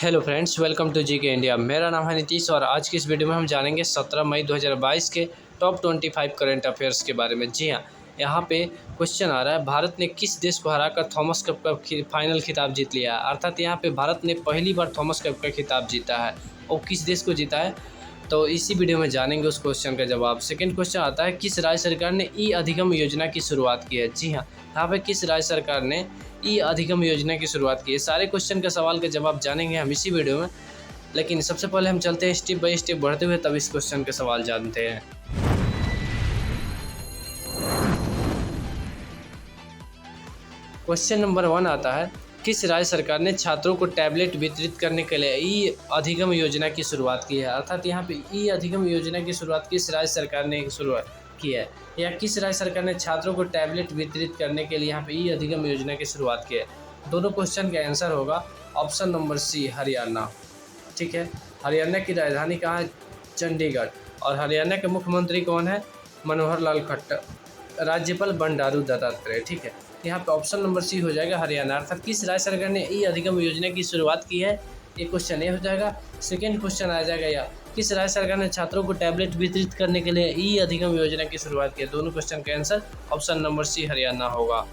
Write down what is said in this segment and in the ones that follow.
Hello friends, welcome to जी के India. मेरा नाम है नीतीश और आज की इस वीडियो में हम जानेंगे 17 मई 2022 के टॉप 25 करंट अफेयर्स के बारे में। जी हाँ, यहाँ पे क्वेश्चन आ रहा है, भारत ने किस देश को हराकर थॉमस कप का फाइनल खिताब जीत लिया। अर्थात यहाँ पे भारत ने पहली बार थॉमस कप का खिताब जीता है और किस देश को जीता है, तो इसी वीडियो में जानेंगे उस क्वेश्चन का जवाब। सेकंड क्वेश्चन आता है, किस राज्य सरकार ने ई अधिगम योजना की शुरुआत की है। जी हाँ, यहाँ पे किस राज्य सरकार ने ई अधिगम योजना की शुरुआत की है। सारे क्वेश्चन के सवाल के जवाब जानेंगे हम इसी वीडियो में, लेकिन सबसे पहले हम चलते हैं स्टेप बाय स्टेप बढ़ते हुए, तब इस क्वेश्चन के सवाल जानते हैं। क्वेश्चन नंबर 1 आता है, किस राज्य सरकार ने छात्रों को टैबलेट वितरित करने के लिए ई अधिगम योजना की शुरुआत की है। अर्थात यहाँ पे ई अधिगम योजना की शुरुआत किस राज्य सरकार ने शुरुआत की है, या किस राज्य सरकार ने छात्रों को टैबलेट वितरित करने के लिए यहाँ पे ई अधिगम योजना की शुरुआत की है। दोनों क्वेश्चन का आंसर होगा ऑप्शन नंबर सी, हरियाणा। ठीक है, हरियाणा की राजधानी कहाँ है, चंडीगढ़। और हरियाणा के मुख्यमंत्री कौन है, मनोहर लाल खट्टर। राज्यपाल बंडारू दत्तात्रेय। ठीक है, यहाँ पे ऑप्शन नंबर सी हो जाएगा, हरियाणा। अर्थात किस राज्य सरकार ने ई अधिगम योजना की शुरुआत की है, ये क्वेश्चन ये हो जाएगा। सेकेंड क्वेश्चन आ जाएगा, या किस राज्य सरकार ने छात्रों को टैबलेट वितरित करने के लिए ई अधिगम योजना की शुरुआत की है। दोनों क्वेश्चन का answer option number C, Haryana होगा।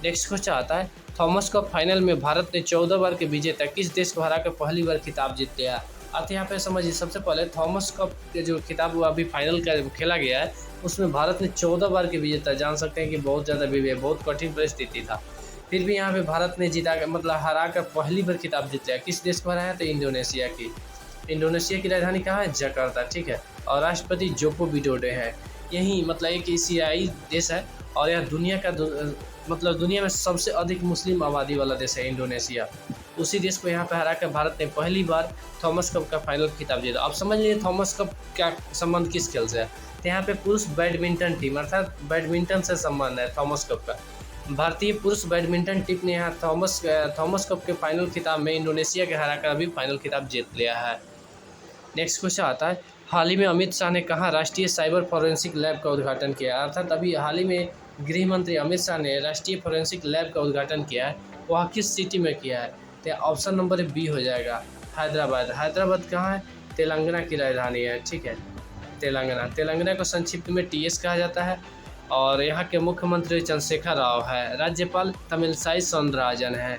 नेक्स्ट क्वेश्चन आता है, थॉमस कप फाइनल में भारत ने 14 बार के विजेता किस देश को हराकर पहली बार खिताब जीत लिया। अर्थ यहाँ पे समझिए, सबसे पहले थॉमस कप के जो खिताब हुआ अभी फाइनल का खेला गया है, उसमें भारत ने 14 बार के विजेता, जान सकते हैं कि बहुत ज़्यादा विजय, बहुत कठिन परिस्थिति था, फिर भी यहाँ पे भारत ने जीता, मतलब हरा कर पहली बार खिताब जीत लिया। किस देश को हराया, तो इंडोनेशिया की। इंडोनेशिया की राजधानी कहाँ है, जकार्ता। ठीक है, और राष्ट्रपति जोको विडोडो है। यही मतलब एक एशियाई देश है और यह दुनिया का मतलब दुनिया में सबसे अधिक मुस्लिम आबादी वाला देश है इंडोनेशिया। उसी देश को यहाँ पे हरा कर भारत ने पहली बार थॉमस कप का फाइनल खिताब जीता। अब समझ लीजिए थॉमस कप का संबंध किस खेल से है, तो यहाँ पे पुरुष बैडमिंटन टीम, अर्थात बैडमिंटन से संबंध है थॉमस कप का। भारतीय पुरुष बैडमिंटन टीम ने यहाँ थॉमस कप के फाइनल खिताब में इंडोनेशिया के हराकर अभी फाइनल खिताब जीत लिया है। नेक्स्ट क्वेश्चन आता है, हाल ही में अमित शाह ने कहाँ राष्ट्रीय साइबर फॉरेंसिक लैब का उद्घाटन किया। अर्थात अभी हाल ही में गृह मंत्री अमित शाह ने राष्ट्रीय फॉरेंसिक लैब का उद्घाटन किया है, वह किस सिटी में किया है, तो ऑप्शन नंबर बी हो जाएगा, हैदराबाद। हैदराबाद कहाँ है, तेलंगाना की राजधानी है। ठीक है, तेलंगाना को संक्षिप्त में टीएस कहा जाता है और यहाँ के मुख्यमंत्री चंद्रशेखर राव है। राज्यपाल तमिलसाई सौंदरराजन है।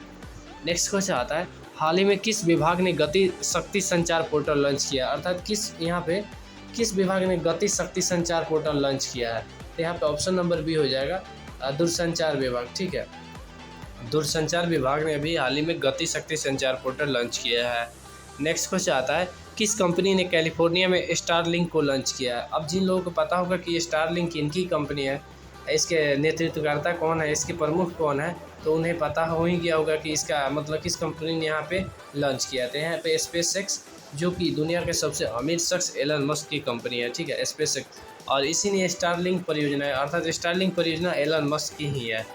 नेक्स्ट क्वेश्चन आता है, हाल ही में किस विभाग ने गति शक्ति संचार पोर्टल लॉन्च किया। अर्थात किस विभाग ने गति शक्ति संचार पोर्टल लॉन्च किया है, तो यहाँ पे ऑप्शन नंबर बी हो जाएगा, दूरसंचार विभाग। ठीक है, दूरसंचार विभाग ने अभी हाल ही में गति शक्ति संचार पोर्टल लॉन्च किया है। नेक्स्ट क्वेश्चन आता है, किस कंपनी ने कैलिफोर्निया में स्टारलिंक को लॉन्च किया है। अब जिन लोगों को पता होगा कि ये स्टारलिंक इनकी कंपनी है, इसके नेतृत्वकर्ता कौन है, इसके प्रमुख कौन है, तो उन्हें पता हो ही गया होगा कि इसका मतलब किस कंपनी ने यहाँ पे लॉन्च किया था। यहाँ पे स्पेस एक्स, जो कि दुनिया के सबसे अमीर शख्स एलन मस्क की कंपनी है। ठीक है, स्पेस एक्स, और इसी ने स्टारलिंक परियोजना है, अर्थात स्टारलिंक परियोजना एलन मस्क की ही है।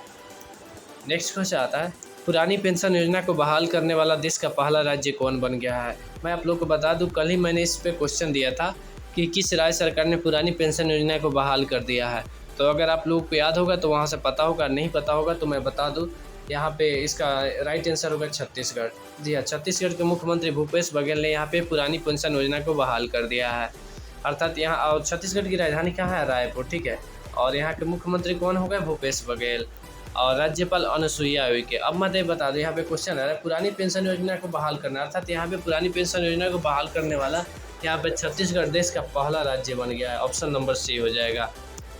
नेक्स्ट क्वेश्चन आता है, पुरानी पेंशन योजना को बहाल करने वाला देश का पहला राज्य कौन बन गया है। मैं आप लोग को बता दूं, कल ही मैंने इस पे क्वेश्चन दिया था कि किस राज्य सरकार ने पुरानी पेंशन योजना को बहाल कर दिया है। तो अगर आप लोगों को याद होगा तो वहाँ से पता होगा, नहीं पता होगा तो मैं बता दूं, यहाँ पे इसका राइट आंसर होगा छत्तीसगढ़। जी हाँ, छत्तीसगढ़ के मुख्यमंत्री भूपेश बघेल ने यहाँ पे पुरानी पेंशन योजना को बहाल कर दिया है। अर्थात यहाँ, और छत्तीसगढ़ की राजधानी कहाँ है, रायपुर। ठीक है, और यहाँ के मुख्यमंत्री कौन हो गए, भूपेश बघेल, और राज्यपाल अनुसुईया उइके। अब मैं बता दूं, यहाँ पे क्वेश्चन आ रहा है, पुरानी पेंशन योजना को बहाल करना, अर्थात यहाँ पे पुरानी पेंशन योजना को बहाल करने वाला यहाँ पे छत्तीसगढ़ देश का पहला राज्य बन गया है। ऑप्शन नंबर सी हो जाएगा।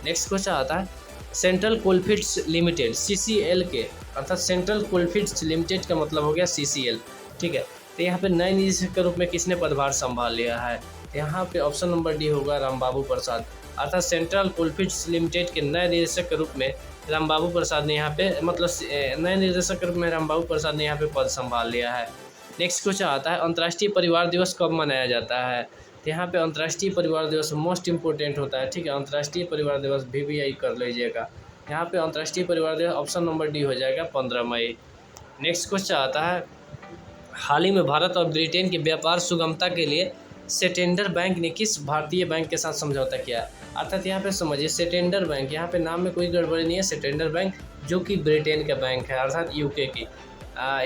नेक्स्ट क्वेश्चन आता है, सेंट्रल कोलफील्ड्स लिमिटेड CCL के, अर्थात सेंट्रल कोलफील्ड्स लिमिटेड का मतलब हो गया CCL। ठीक है, तो यहाँ पे नए निदेशक के रूप में किसने पदभार संभाल लिया है, यहाँ पे ऑप्शन नंबर डी होगा, रामबाबू प्रसाद। अर्थात सेंट्रल कोलफील्ड्स लिमिटेड के नए निदेशक के रूप में रामबाबू प्रसाद ने यहाँ पे, मतलब नए निदेशक के रूप में रामबाबू प्रसाद ने यहाँ पे पद संभाल लिया है। नेक्स्ट क्वेश्चन आता है, अंतर्राष्ट्रीय परिवार दिवस कब मनाया जाता है, तो यहाँ पे अंतर्राष्ट्रीय परिवार दिवस मोस्ट इंपॉर्टेंट होता है। ठीक है, अंतर्राष्ट्रीय परिवार दिवस VVI कर लीजिएगा। यहाँ पे अंतर्राष्ट्रीय परिवार दिवस ऑप्शन नंबर डी हो जाएगा, 15 मई। नेक्स्ट क्वेश्चन आता है, हाल ही में भारत और ब्रिटेन की व्यापार सुगमता के लिए सेटेंडर बैंक ने किस भारतीय बैंक के साथ समझौता किया। अर्थात यहाँ पे समझिए, सेटेंडर बैंक, यहाँ पे नाम में कोई गड़बड़ी नहीं है, सेटेंडर बैंक जो कि ब्रिटेन का बैंक है, अर्थात UK की,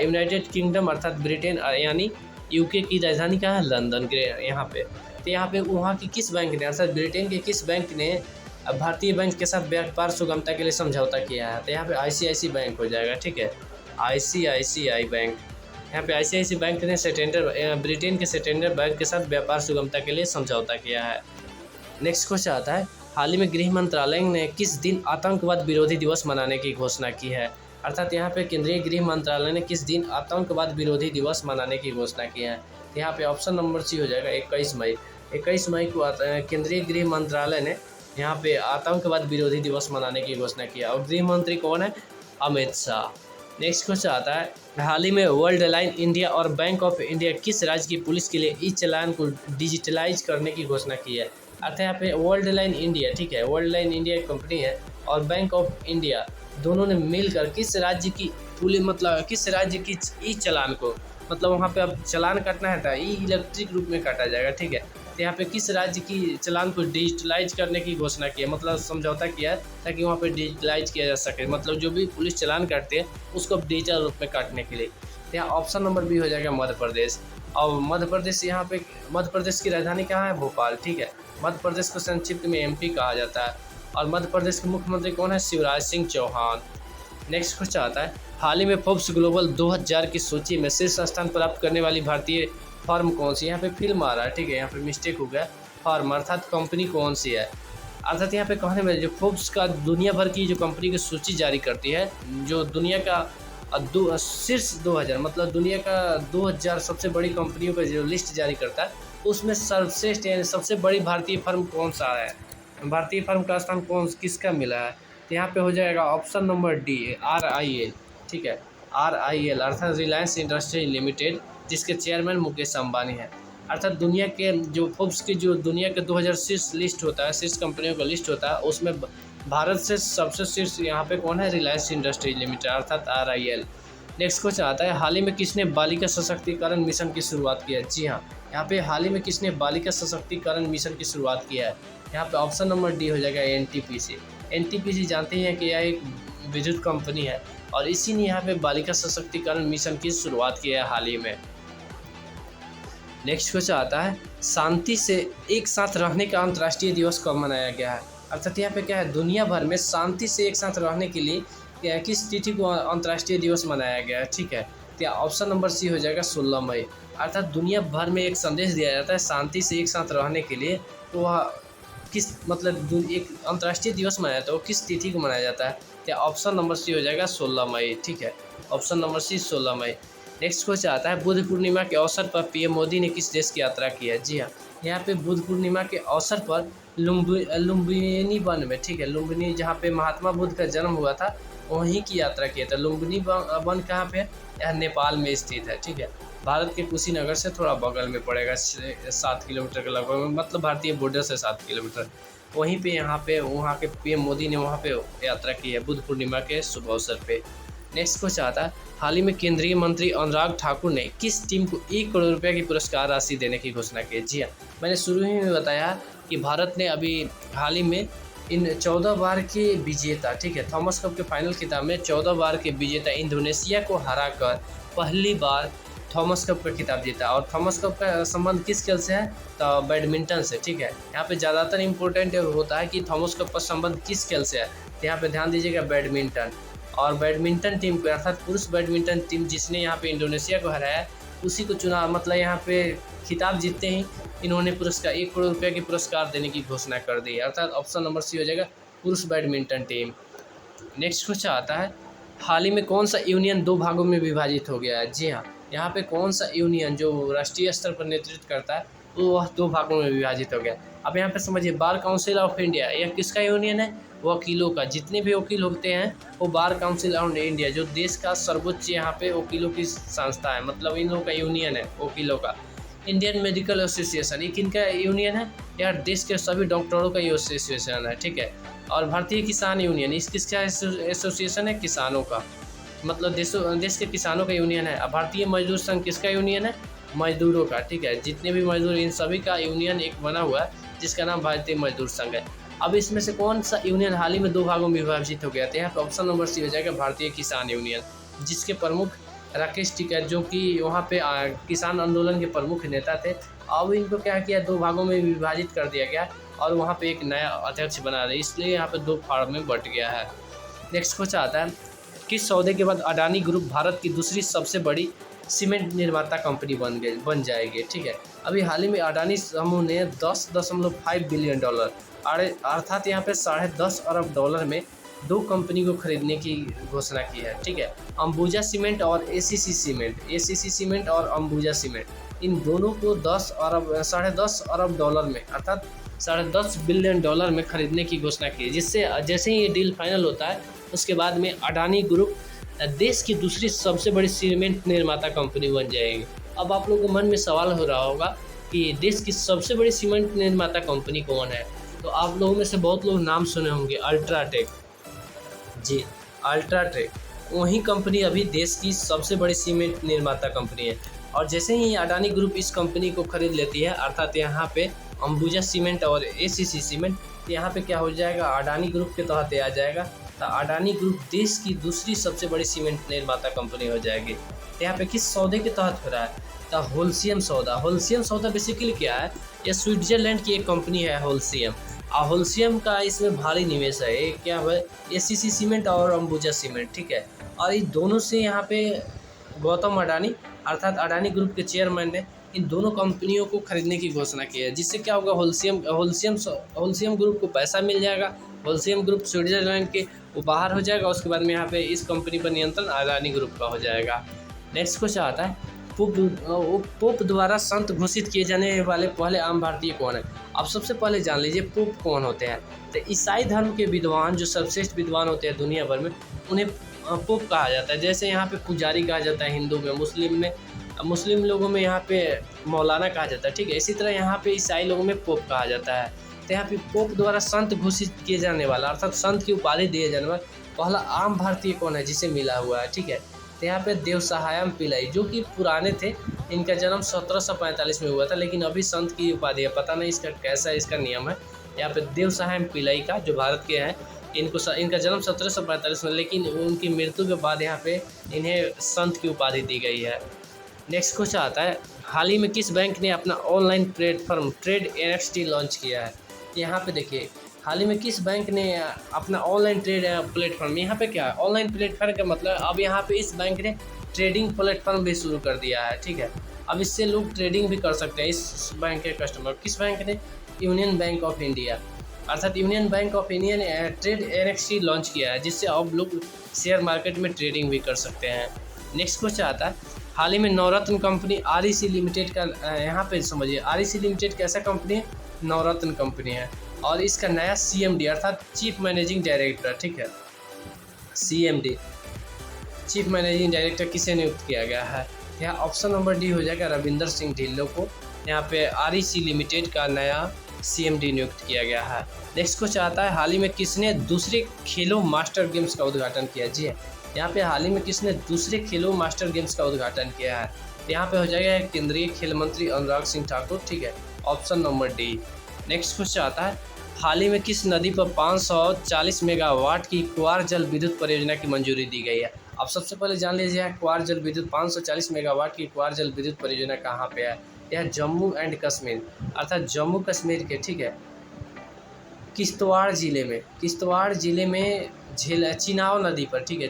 यूनाइटेड किंगडम अर्थात ब्रिटेन यानी यूके की राजधानी कहाँ है? लंदन के यहाँ पे। तो यहाँ पे वहाँ की किस बैंक ने, अर्थात ब्रिटेन के किस बैंक ने भारतीय बैंक के साथ व्यापार सुगमता के लिए समझौता किया है? तो यहाँ पे आईसीआईसी बैंक हो जाएगा, ठीक है, आईसीआईसीआई बैंक। यहाँ पे आईसीआईसी बैंक ने ब्रिटेन के सेटेंडर बैंक के साथ व्यापार सुगमता के लिए समझौता किया है। नेक्स्ट क्वेश्चन आता है, हाल ही में गृह मंत्रालय ने किस दिन आतंकवाद विरोधी दिवस मनाने की घोषणा की है? अर्थात यहाँ पे केंद्रीय गृह मंत्रालय ने किस दिन आतंकवाद विरोधी दिवस मनाने की घोषणा की है? यहाँ पे ऑप्शन नंबर सी हो जाएगा 21 मई। 21 मई को केंद्रीय गृह मंत्रालय ने यहाँ पे आतंकवाद विरोधी दिवस मनाने की घोषणा किया। और गृह मंत्री कौन है? अमित शाह। नेक्स्ट क्वेश्चन आता है, हाल ही में वर्ल्ड लाइन इंडिया और बैंक ऑफ इंडिया किस राज्य की पुलिस के लिए ई चालान को डिजिटलाइज करने की घोषणा की है? अर्थात यहाँ पे वर्ल्ड लाइन इंडिया, ठीक है, वर्ल्ड लाइन इंडिया एक कंपनी है और बैंक ऑफ इंडिया दोनों ने मिलकर किस राज्य की पुलिस, मतलब किस राज्य की ई चालान को, मतलब वहाँ पे अब चालान काटना है तो ई इलेक्ट्रिक रूप में काटा जाएगा, ठीक है। तो यहाँ पे किस राज्य की चालान को डिजिटलाइज करने की घोषणा की है, मतलब समझौता किया है ताकि वहाँ पे डिजिटलाइज किया जा सके, मतलब जो भी पुलिस चालान काटते हैं उसको डिजिटल रूप में काटने के लिए। तो यहाँ ऑप्शन नंबर बी हो जाएगा मध्य प्रदेश। और मध्य प्रदेश, यहाँ पे मध्य प्रदेश की राजधानी कहाँ है? भोपाल, ठीक है। मध्य प्रदेश को संक्षिप्त में एमपी कहा जाता है। और मध्य प्रदेश के मुख्यमंत्री कौन है? शिवराज सिंह चौहान। नेक्स्ट क्वेश्चन आता है, हाल ही में फोर्ब्स ग्लोबल 2000 की सूची में शीर्ष स्थान प्राप्त करने वाली भारतीय फर्म कौन सी? यहाँ पे फिल्म आ रहा है, ठीक है, यहाँ पे मिस्टेक हो गया, फर्म अर्थात कंपनी कौन सी है? अर्थात यहाँ पे कहने में जो फोर्ब्स का दुनिया भर की जो कंपनी की सूची जारी करती है, जो दुनिया का शीर्ष 2000, मतलब दुनिया का 2000 सबसे बड़ी कंपनियों का जो लिस्ट जारी करता है, उसमें सर्वश्रेष्ठ यानी सबसे बड़ी भारतीय फर्म कौन सा है? भारतीय फर्म का स्थान किसका मिला है? तो यहाँ पे हो जाएगा ऑप्शन नंबर डी, RIL, ठीक है, RIL अर्थात रिलायंस इंडस्ट्री लिमिटेड, जिसके चेयरमैन मुकेश अंबानी है। अर्थात दुनिया के जो फोर्ब्स की जो दुनिया के 2000 शीर्ष लिस्ट होता है, शीर्ष कंपनियों का लिस्ट होता है, उसमें भारत से सबसे शीर्ष यहाँ पे कौन है? रिलायंस इंडस्ट्री लिमिटेड अर्थात RIL। नेक्स्ट क्वेश्चन आता है, हाल ही में किसने बालिका सशक्तिकरण मिशन की शुरुआत की है? जी हाँ, यहाँ पे हाल ही में किसने बालिका सशक्तिकरण मिशन की शुरुआत किया है? यहाँ पे ऑप्शन नंबर डी हो जाएगा NTPC। NTPC जानते हैं कि यह एक विद्युत कंपनी है और इसी ने यहाँ पे बालिका सशक्तिकरण मिशन की शुरुआत की है हाल ही में। नेक्स्ट क्वेश्चन आता है, शांति से एक साथ रहने का अंतर्राष्ट्रीय दिवस कब मनाया गया है? अर्थात यहाँ पे क्या है, दुनिया भर में शांति से एक साथ रहने के लिए किस तिथि को अंतर्राष्ट्रीय दिवस मनाया गया है? ठीक है, तो ऑप्शन नंबर सी हो जाएगा 16 मई। अर्थात दुनिया भर में एक संदेश दिया जाता है शांति से एक साथ रहने के लिए, तो वह किस मतलब एक अंतर्राष्ट्रीय दिवस मनाया जाता है, वो किस तिथि को मनाया जाता है? तो ऑप्शन नंबर सी हो जाएगा 16 मई, ठीक है, ऑप्शन नंबर सी 16 मई। नेक्स्ट क्वेश्चन आता है, बुद्ध पूर्णिमा के अवसर पर पीएम मोदी ने किस देश की यात्रा की है? जी हाँ, यहाँ पे बुद्ध पूर्णिमा के अवसर पर लुम्बिनी वन में, ठीक है, लुम्बिनी जहाँ पे महात्मा बुद्ध का जन्म हुआ था वहीं की यात्रा किया था। लुम्बिनी वन कहाँ पे है? यह नेपाल में स्थित है, ठीक है, भारत के कुशीनगर से थोड़ा बगल में पड़ेगा, 7 किलोमीटर के लगभग, मतलब भारतीय बॉर्डर से 7 किलोमीटर। वहीं पे वहाँ के पीएम मोदी ने वहाँ पे यात्रा की है बुद्ध पूर्णिमा के शुभ अवसर पे। नेक्स्ट क्वेश्चन आता है, हाल ही में केंद्रीय मंत्री अनुराग ठाकुर ने किस टीम को 1 करोड़ रुपए की पुरस्कार राशि देने की घोषणा की? जी हाँ, मैंने शुरू ही में बताया कि भारत ने अभी हाल ही में इन 14 बार के विजेता, ठीक है, थॉमस कप के फाइनल खिताब में 14 बार के विजेता इंडोनेशिया को हराकर पहली बार थॉमस कप का खिताब जीता। और थॉमस कप का संबंध किस खेल से है? तो बैडमिंटन से, ठीक है, यहाँ पे ज़्यादातर इम्पोर्टेंट होता है कि थॉमस कप का संबंध किस खेल से है, तो यहाँ पे ध्यान दीजिएगा बैडमिंटन। और बैडमिंटन टीम को अर्थात पुरुष बैडमिंटन टीम जिसने यहाँ पे इंडोनेशिया को हराया उसी को चुना, मतलब यहाँ पे खिताब जीतते ही इन्होंने पुरस्कार 1 करोड़ रुपये की पुरस्कार देने की घोषणा कर दी, अर्थात ऑप्शन नंबर सी हो जाएगा पुरुष बैडमिंटन टीम। नेक्स्ट क्वेश्चन आता है, हाल ही में कौन सा यूनियन 2 भागों में विभाजित हो गया है? जी हाँ, यहाँ पे कौन सा यूनियन जो राष्ट्रीय स्तर पर नेतृत्व करता है वो 2 भागों में विभाजित हो गया। अब यहाँ पे समझिए, बार काउंसिल ऑफ इंडिया यह किसका यूनियन है? वकीलों का। जितने भी वकील होते हैं वो बार काउंसिल ऑफ इंडिया, जो देश का सर्वोच्च यहाँ पे वकीलों की संस्था है, मतलब इन लोगों का यूनियन है वकीलों का। इंडियन मेडिकल एसोसिएशन, ये किनका यूनियन है? यार देश के सभी डॉक्टरों का ये एसोसिएशन है, ठीक है। और भारतीय किसान यूनियन, इस किसका एसोसिएशन है? किसानों का, मतलब देश के किसानों का यूनियन है। अब भारतीय मजदूर संघ किसका यूनियन है? मजदूरों का, ठीक है, जितने भी मजदूर इन सभी का यूनियन एक बना हुआ है जिसका नाम भारतीय मजदूर संघ है। अब इसमें से कौन सा यूनियन हाल ही में 2 भागों में विभाजित हो गया था? यहाँ पे ऑप्शन नंबर सी हो जाएगा भारतीय किसान यूनियन, जिसके प्रमुख राकेश टिकैत, जो कि वहाँ पे किसान आंदोलन के प्रमुख नेता थे। अब इनको क्या किया, 2 भागों में विभाजित कर दिया गया और वहाँ पे एक नया अध्यक्ष बना रहे, इसलिए यहाँ पे 2 फार्म में बँट गया है। नेक्स्ट क्वेश्चन आता है, किस सौदे के बाद अडानी ग्रुप भारत की दूसरी सबसे बड़ी सीमेंट निर्माता कंपनी बन जाएगी? ठीक है, अभी हाल ही में अडानी समूह ने $10.5 बिलियन अर्थात यहाँ पे $10.5 अरब में 2 कंपनी को खरीदने की घोषणा की है। ठीक है, अंबुजा सीमेंट और एसीसी सीमेंट और अंबुजा सीमेंट, इन दोनों को $10.5 अरब में अर्थात $10.5 बिलियन में खरीदने की घोषणा की है, जिससे जैसे ही ये डील फाइनल होता है उसके बाद में अडानी ग्रुप देश की दूसरी सबसे बड़ी सीमेंट निर्माता कंपनी बन जाएगी। अब आप लोगों के मन में सवाल हो रहा होगा कि देश की सबसे बड़ी सीमेंट निर्माता कंपनी कौन है? तो आप लोगों में से बहुत लोग नाम सुने होंगे, अल्ट्राटेक। जी, अल्ट्राटेक वही कंपनी अभी देश की सबसे बड़ी सीमेंट निर्माता कंपनी है। और जैसे ही अडानी ग्रुप इस कंपनी को खरीद लेती है, अर्थात यहाँ पे अंबुजा सीमेंट और एसीसी सीमेंट, तो यहाँ पे क्या हो जाएगा, अडानी ग्रुप के तहत आ जाएगा। तो अडानी ग्रुप देश की दूसरी सबसे बड़ी सीमेंट निर्माता कंपनी हो जाएगी। तो यहाँ पे किस सौदे के तहत हो रहा है? तो होल्सियम सौदा बेसिकली क्या है, ये स्विट्जरलैंड की एक कंपनी है होल्सियम। और होल्सियम का इसमें भारी निवेश है। ये क्या है, एसीसी सीमेंट और अंबुजा सीमेंट। ठीक है, और इन दोनों से यहाँ पे गौतम अडानी अर्थात अडानी ग्रुप के चेयरमैन ने इन दोनों कंपनियों को खरीदने की घोषणा की है, जिससे क्या होगा, होल्सियम ग्रुप को पैसा मिल जाएगा। होल्सियम ग्रुप स्विट्जरलैंड के वो बाहर हो जाएगा। उसके बाद में यहाँ पे इस कंपनी पर नियंत्रण अडानी ग्रुप का हो जाएगा। नेक्स्ट क्वेश्चन आता है, पोप द्वारा संत घोषित किए जाने वाले पहले आम भारतीय कौन है? अब सबसे पहले जान लीजिए पोप कौन होते हैं। तो ईसाई धर्म के विद्वान, जो सर्वश्रेष्ठ विद्वान होते हैं दुनिया भर में, उन्हें पोप कहा जाता है। जैसे यहाँ पे पुजारी कहा जाता है हिंदू में, मुस्लिम लोगों में यहाँ पे मौलाना कहा जाता है। ठीक है, इसी तरह यहाँ पे ईसाई लोगों में पोप कहा जाता है। तो यहाँ पे पोप द्वारा संत घोषित किए जाने वाला अर्थात संत की उपाधि दिए जाने वाला पहला आम भारतीय कौन है जिसे मिला हुआ है? ठीक है, तो यहाँ पे देवसहायम पिल्लई, जो कि पुराने थे, इनका जन्म 1745 में हुआ था, लेकिन अभी संत की उपाधि है। पता नहीं इसका कैसा इसका नियम है। यहाँ पे देवसहायम पिल्लई का, जो भारत के हैं, इनका जन्म 1745 में, लेकिन उनकी मृत्यु के बाद यहाँ पे इन्हें संत की उपाधि दी गई है। नेक्स्ट क्वेश्चन आता है, हाल ही में किस बैंक ने अपना online platform trade NXT launch किया है? यहाँ पे देखिए, हाल ही में किस बैंक ने अपना ऑनलाइन ट्रेड प्लेटफॉर्म, यहाँ पे क्या है, ऑनलाइन प्लेटफॉर्म का मतलब अब यहाँ पे इस बैंक ने ट्रेडिंग प्लेटफॉर्म भी शुरू कर दिया है। ठीक है, अब इससे लोग ट्रेडिंग भी कर सकते हैं, इस बैंक के कस्टमर। किस बैंक ने? यूनियन बैंक ऑफ इंडिया, अर्थात यूनियन बैंक ऑफ इंडिया ने ट्रेड NXT लॉन्च किया है, जिससे अब लोग शेयर मार्केट में ट्रेडिंग भी कर सकते हैं। नेक्स्ट क्वेश्चन आता है, हाल ही में नवरत्न कंपनी REC लिमिटेड का, यहाँ पे समझिए, REC लिमिटेड कैसा कंपनी है? नवरत्न कंपनी है। और इसका नया CMD अर्थात चीफ मैनेजिंग डायरेक्टर, ठीक है, CMD चीफ मैनेजिंग डायरेक्टर किसे नियुक्त किया गया है? यहाँ ऑप्शन नंबर डी हो जाएगा, रविंदर सिंह ढिल्लों को यहाँ पे REC लिमिटेड का नया CMD नियुक्त किया गया है। नेक्स्ट क्वेश्चन आता है, हाल ही में किसने दूसरे खेलो मास्टर गेम्स का उद्घाटन किया? जी है, यहाँ पे हाल ही में किसने दूसरे खेलो मास्टर गेम्स का उद्घाटन किया है? यहाँ पे हो जाएगा केंद्रीय खेल मंत्री अनुराग सिंह ठाकुर। ठीक है, option number D. Next question आता है, हाल ही में किस नदी पर 540 मेगावाट की क्वार जल विद्युत परियोजना की मंजूरी दी गई है? अब सबसे पहले जान लीजिए, क्वार जल विद्युत 540 मेगावाट की क्वार जल विद्युत परियोजना कहाँ पे है? यह जम्मू एंड कश्मीर अर्थात जम्मू कश्मीर के, ठीक है, किश्तवाड़ जिले में चिनाव नदी पर, ठीक है,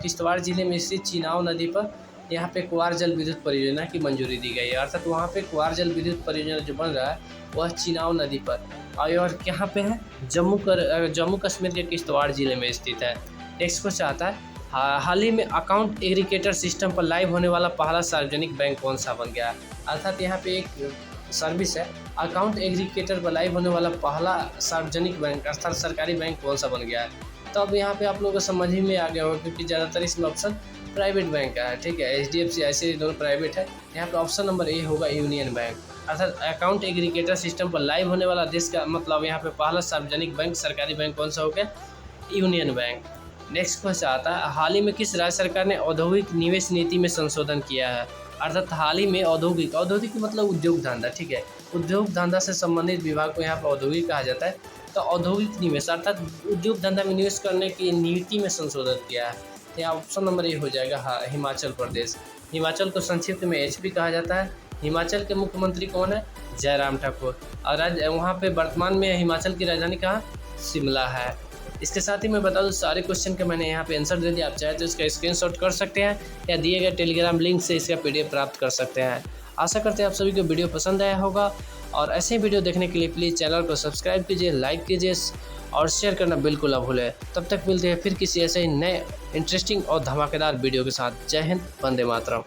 किश्तवाड़ जिले में स्थित चिनाव नदी पर यहाँ पे कुंवार जल विद्युत परियोजना की मंजूरी दी गई है। अर्थात वहाँ पे कुंवार जल विद्युत परियोजना जो बन रहा है वह चिनाव नदी पर, और कहाँ पे है? जम्मू कश्मीर के किश्तवाड़ जिले में स्थित है। नेक्स्ट क्वेश्चन आता है, हाल ही में अकाउंट एग्रीगेटर सिस्टम पर लाइव होने वाला पहला सार्वजनिक बैंक कौन सा बन गया? अर्थात यहाँ पे एक सर्विस है, अकाउंट एग्रीगेटर पर लाइव होने वाला पहला सार्वजनिक बैंक अर्थात सरकारी बैंक कौन सा बन गया है? तो अब यहाँ पे आप लोगों को समझ ही में आ गया होगा, क्योंकि ज़्यादातर इसमें ऑप्शन प्राइवेट बैंक का है। ठीक है, HDFC ऐसे दोनों प्राइवेट है। यहाँ पे ऑप्शन नंबर ए होगा यूनियन बैंक। अर्थात अकाउंट एग्रीगेटर सिस्टम पर लाइव होने वाला देश का मतलब यहाँ पे पहला सार्वजनिक बैंक सरकारी बैंक कौन सा हो गया? Union bank. नेक्स्ट क्वेश्चन आता है, हाल ही में किस राज्य सरकार ने औद्योगिक निवेश नीति में संशोधन किया है? अर्थात हाल ही में औद्योगिक मतलब उद्योग धंधा, ठीक है, उद्योग धंधा से संबंधित विभाग को यहाँ पर औद्योगिक कहा जाता है। तो औद्योगिक निवेश अर्थात उद्योग धंधा में निवेश करने की नीति में संशोधन किया है। या ऑप्शन नंबर ए हो जाएगा हाँ हिमाचल प्रदेश। हिमाचल को संक्षिप्त में एचपी कहा जाता है। हिमाचल के मुख्यमंत्री कौन है? जयराम ठाकुर। और वहाँ पे वर्तमान में हिमाचल की राजधानी कहाँ? शिमला है। इसके साथ ही मैं बता दूं सारे क्वेश्चन के मैंने यहाँ पे आंसर दे दिया। आप चाहे तो इसका स्क्रीनशॉट कर सकते हैं या दिए गए टेलीग्राम लिंक से इसका पीडीएफ प्राप्त कर सकते हैं। आशा करते हैं आप सभी को वीडियो पसंद आया होगा और ऐसे ही वीडियो देखने के लिए प्लीज़ चैनल को सब्सक्राइब कीजिए, लाइक कीजिए और शेयर करना बिल्कुल ना भूलें। तब तक मिलते हैं फिर किसी ऐसे ही नए इंटरेस्टिंग और धमाकेदार वीडियो के साथ। जय हिंद, वंदे मातरम।